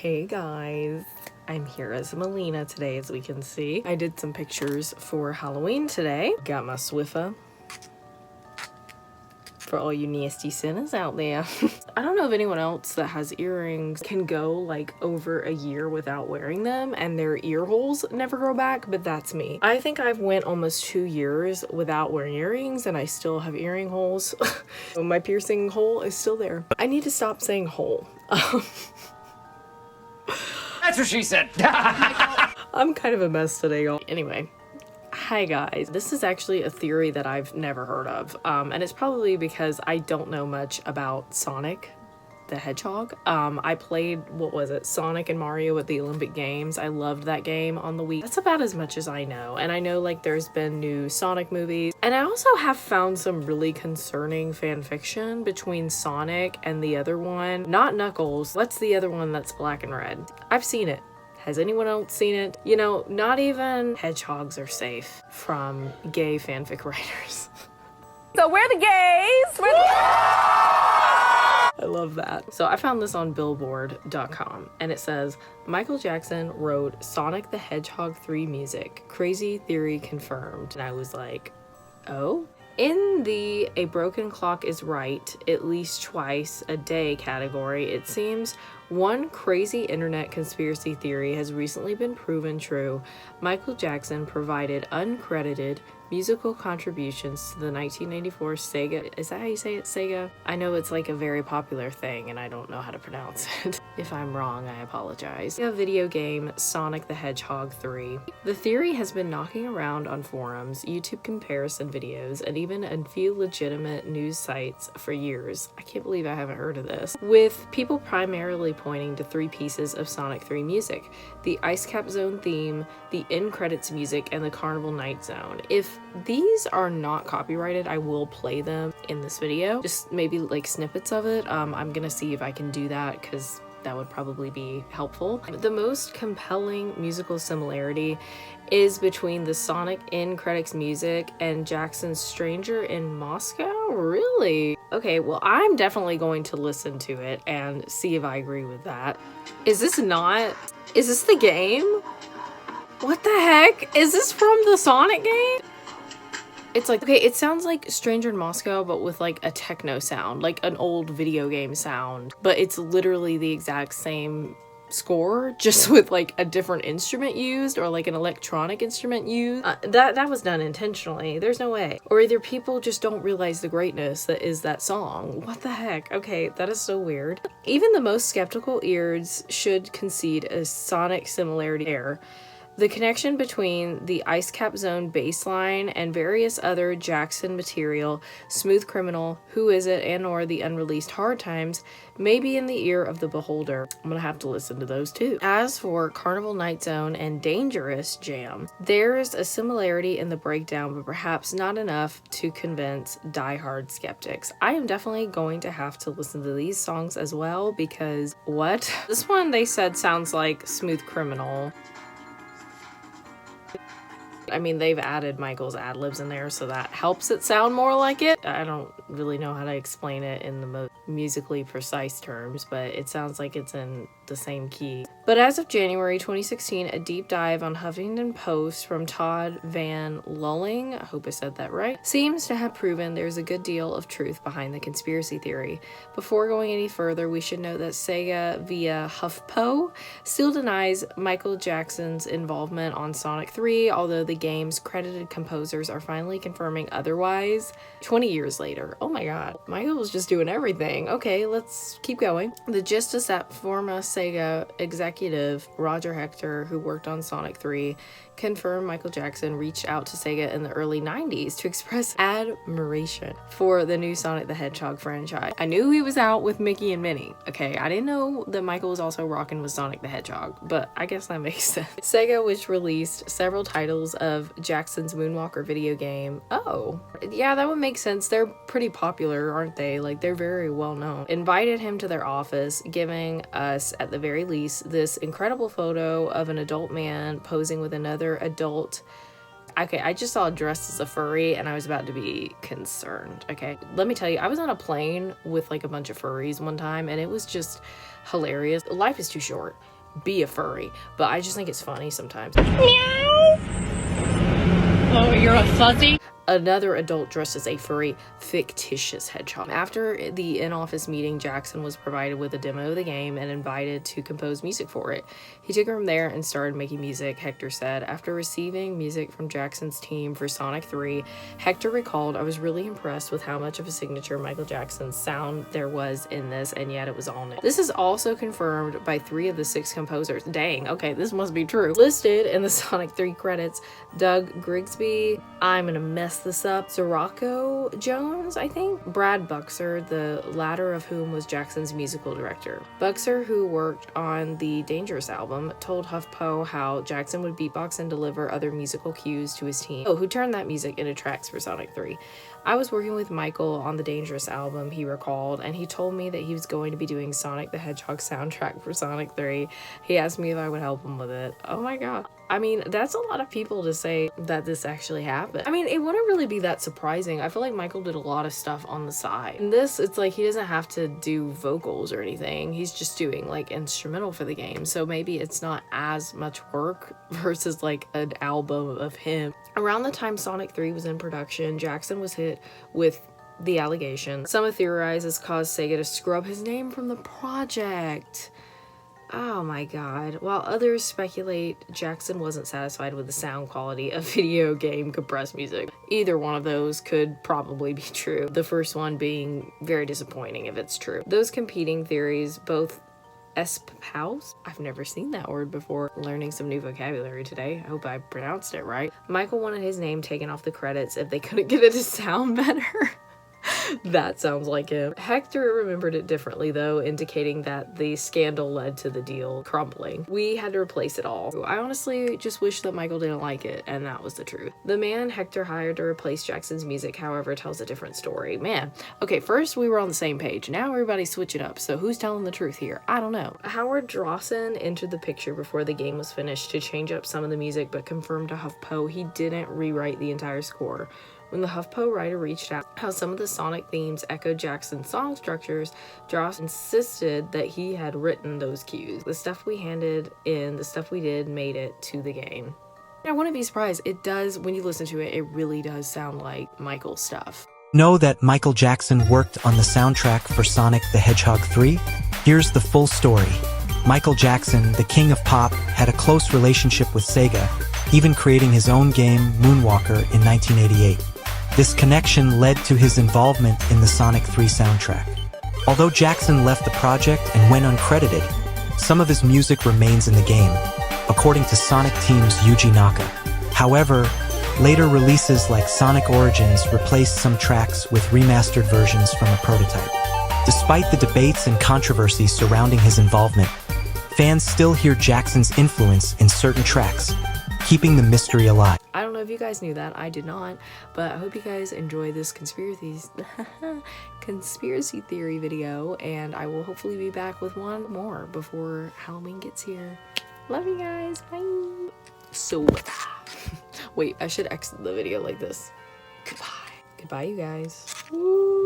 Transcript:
Hey guys, I'm here as Melina today, as we can see. I did some pictures for Halloween today. Got my Swiffer for all you nasty sinners out there. I don't know if anyone else that has earrings can go like over a year without wearing them and their ear holes never grow back, but that's me. I think I've went almost 2 years without wearing earrings and I still have earring holes. My piercing hole is still there. I need to stop saying hole. That's what she said. I'm kind of a mess today, y'all. Anyway. Hi guys, this is actually a theory that I've never heard of, and it's probably because I don't know much about Sonic the Hedgehog. I played, what was it, Sonic and Mario at the Olympic Games. I loved that game on the Wii. That's about as much as I know, and I know like there's been new Sonic movies, and I also have found some really concerning fan fiction between Sonic and the other one, not Knuckles. What's the other one that's black and red? I've seen it. Has anyone else seen it? You know, not even hedgehogs are safe from gay fanfic writers. So we're the gays. I love that. So I found this on Billboard.com and it says, Michael Jackson wrote Sonic the Hedgehog 3 music. Crazy theory confirmed. And I was like, oh? In the A Broken Clock is Right at least twice a day category, it seems one crazy internet conspiracy theory has recently been proven true. Michael Jackson provided uncredited musical contributions to the 1994 Sega, is that how you say it, Sega? I know it's like a very popular thing and I don't know how to pronounce it. If I'm wrong, I apologize. The video game Sonic the Hedgehog 3. The theory has been knocking around on forums, YouTube comparison videos, and even a few legitimate news sites for years. I can't believe I haven't heard of this. With people primarily pointing to 3 pieces of Sonic 3 music: the Ice Cap Zone theme, the end credits music, and the Carnival Night Zone. If these are not copyrighted, I will play them in this video, just maybe like snippets of it. I'm gonna see if I can do that because that would probably be helpful. The most compelling musical similarity is between the Sonic end credits music and Jackson's Stranger in Moscow? Really? Okay, well, I'm definitely going to listen to it and see if I agree with that. Is this the game? What the heck? Is this from the Sonic game? It's like, okay, it sounds like Stranger in Moscow, but with like a techno sound, like an old video game sound, but it's literally the exact same score, just with like a different instrument used, or like an electronic instrument used. That was done intentionally. There's no way. Or either people just don't realize the greatness that is that song. What the heck? Okay, that is so weird. Even the most skeptical ears should concede a Sonic similarity there. The connection between the Ice Cap Zone bassline and various other Jackson material, Smooth Criminal, Who Is It, and or the unreleased Hard Times, may be in the ear of the beholder. I'm gonna have to listen to those too. As for Carnival Night Zone and Dangerous Jam, there's a similarity in the breakdown, but perhaps not enough to convince diehard skeptics. I am definitely going to have to listen to these songs as well, because what? This one they said sounds like Smooth Criminal. I mean, they've added Michael's ad-libs in there, so that helps it sound more like it. I don't really know how to explain it in the most musically precise terms, but it sounds like it's in the same key. But as of January 2016, a deep dive on Huffington Post from Todd Van Lulling, I hope I said that right, seems to have proven there's a good deal of truth behind the conspiracy theory. Before going any further, we should note that Sega via HuffPo still denies Michael Jackson's involvement on Sonic 3, although the game's credited composers are finally confirming otherwise 20 years later. Oh my god, Michael was just doing everything. Okay, let's keep going. The gist is that former Sega executive Roger Hector, who worked on Sonic 3, confirmed Michael Jackson reached out to Sega in the early 90s to express admiration for the new Sonic the Hedgehog franchise. I knew he was out with Mickey and Minnie. Okay, I didn't know that Michael was also rocking with Sonic the Hedgehog, but I guess that makes sense. Sega, which released several titles of Jackson's Moonwalker video game. Oh, yeah, that would make sense. They're pretty popular, aren't they? Like, they're very well known. Invited him to their office, giving us, at the very least, this incredible photo of an adult man posing with another adult Okay, I just saw dressed as a furry and I was about to be concerned, okay? Let me tell you, I was on a plane with like a bunch of furries one time and it was just hilarious. Life is too short. Be a furry. But I just think it's funny sometimes. Meow. Oh, you're a fuzzy? Another adult dressed as a furry, fictitious hedgehog. After the in-office meeting, Jackson was provided with a demo of the game and invited to compose music for it. He took it from there and started making music, Hector said. After receiving music from Jackson's team for Sonic 3, Hector recalled, I was really impressed with how much of a signature Michael Jackson's sound there was in this, and yet it was all new. This is also confirmed by 3 of the 6 composers. Dang, okay, this must be true. Listed in the Sonic 3 credits, Doug Grigsby, I'm gonna mess this up, Sirocco Jones, I think, Brad Buxer, the latter of whom was Jackson's musical director. Buxer, who worked on the Dangerous album, told HuffPo how Jackson would beatbox and deliver other musical cues to his team, who turned that music into tracks for Sonic 3. I was working with Michael on the Dangerous album, he recalled, and he told me that he was going to be doing Sonic the Hedgehog soundtrack for Sonic 3. He asked me if I would help him with it. Oh my god. I mean, that's a lot of people to say that this actually happened. I mean, it wouldn't really be that surprising. I feel like Michael did a lot of stuff on the side. In this, it's like he doesn't have to do vocals or anything. He's just doing like instrumental for the game. So maybe it's not as much work versus like an album of him. Around the time Sonic 3 was in production, Jackson was hit with the allegation. Some have theorized this caused Sega to scrub his name from the project. Oh my god. While others speculate Jackson wasn't satisfied with the sound quality of video game compressed music. Either one of those could probably be true. The first one being very disappointing if it's true. Those competing theories both espouse. I've never seen that word before. Learning some new vocabulary today. I hope I pronounced it right. Michael wanted his name taken off the credits if they couldn't get it to sound better. That sounds like him. Hector remembered it differently though, indicating that the scandal led to the deal crumbling. We had to replace it all. I honestly just wish that Michael didn't like it, and that was the truth. The man Hector hired to replace Jackson's music, however, tells a different story. Man, okay, first we were on the same page. Now everybody's switching up, so who's telling the truth here? I don't know. Howard Drawson entered the picture before the game was finished to change up some of the music, but confirmed to HuffPo he didn't rewrite the entire score. When the HuffPo writer reached out how some of the Sonic themes echoed Jackson's song structures, Joss insisted that he had written those cues. The stuff we handed in, the stuff we did, made it to the game. I wouldn't be surprised. It does, when you listen to it, it really does sound like Michael's stuff. Know that Michael Jackson worked on the soundtrack for Sonic the Hedgehog 3? Here's the full story. Michael Jackson, the king of pop, had a close relationship with Sega, even creating his own game, Moonwalker, in 1988. This connection led to his involvement in the Sonic 3 soundtrack. Although Jackson left the project and went uncredited, some of his music remains in the game, according to Sonic Team's Yuji Naka. However, later releases like Sonic Origins replaced some tracks with remastered versions from a prototype. Despite the debates and controversies surrounding his involvement, fans still hear Jackson's influence in certain tracks, keeping the mystery alive. I don't know if you guys knew that. I did not, but I hope you guys enjoy this conspiracy theory video, and I will hopefully be back with one more before Halloween gets here. Love you guys. Bye. So, wait, I should exit the video like this. Goodbye. Goodbye, you guys. Woo.